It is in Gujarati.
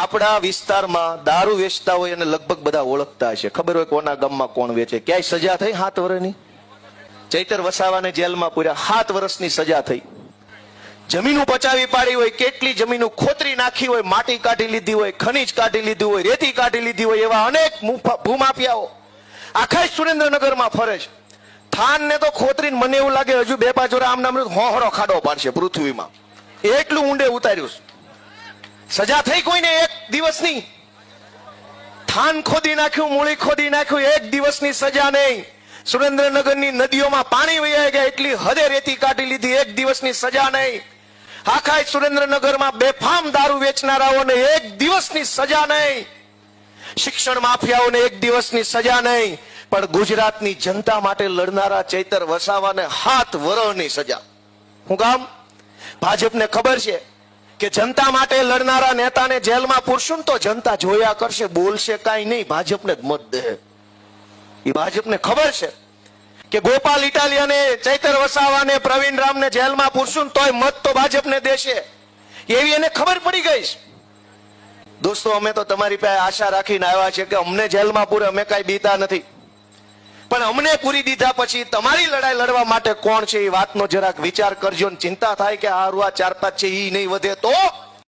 આપણા વિસ્તારમાં દારૂ વેચતા હોય અને લગભગ બધા ઓળખતા હશે, ખબર હોય કોના ગામમાં કોણ વેચે. ક્યાંય સજા થઈ 7 વર્ષની? ચૈતર વસાવાને જેલમાં પૂર્યા, 7 વર્ષની સજા થઈ. જમીનો પચાવી પાડી હોય, કેટલી જમીનો ખોતરી નાખી હોય, માટી કાઢી લીધી હોય, ખનીજ કાઢી લીધું હોય, રેતી કાઢી લીધી હોય, એવા અનેક ભૂમાફિયાઓ આખા સુરેન્દ્રનગરમાં ફરે છે. થાન ને તો ખોતરીને મને એવું લાગે હજુ 2-5 વર્ષ આમ નામ હોહરો ખાડો પાડશે પૃથ્વીમાં, એટલું ઊંડે ઉતાર્યું. સજા થઈ કોઈને 1 દિવસની? થાન ખોદી નાખ્યું, મૂળી ખોદી નાખ્યું, 1 દિવસની સજા નહીં. સુરેન્દ્રનગરની નદીઓમાં પાણી વહી ગયા, એટલી હદે રેતી કાઢી લીધી, 1 દિવસની સજા નહીં. આખા સુરેન્દ્રનગરમાં બેફામ દારૂ વેચનારાઓને 1 દિવસની સજા નહીં. શિક્ષણ માફિયાઓને 1 દિવસની સજા નહીં. પણ ગુજરાતની જનતા માટે લડનારા ચૈતર વસાવાને 7 વર્ષની સજા. હું કામ? ભાજપને ખબર છે કે જનતા માટે લડનારા નેતાને જેલમાં પૂરશું તો જનતા જોયા કરશે, બોલશે કાંઈ નહીં, ભાજપને જ મત દે. એ ભાજપને ખબર છે કે ગોપાલ ઇટાલિયાને, ચૈતર વસાવાને, પ્રવીણ રામને જેલમાં પૂરશું તોય મત તો ભાજપને દેશે, એવી એને ખબર પડી ગઈ છે. દોસ્તો, અમે તો તમારી પાસે આશા રાખીને આવ્યા છે કે અમને જેલમાં પૂરે, અમે કાંઈ બીતા નથી, પણ અમને પૂરી દીધા પછી તમારી લડાઈ લડવા માટે કોણ છે એ વાતનો જરાક વિચાર કરજો. ચિંતા થાય કે આ 4-5 છે એ નહીં વધે તો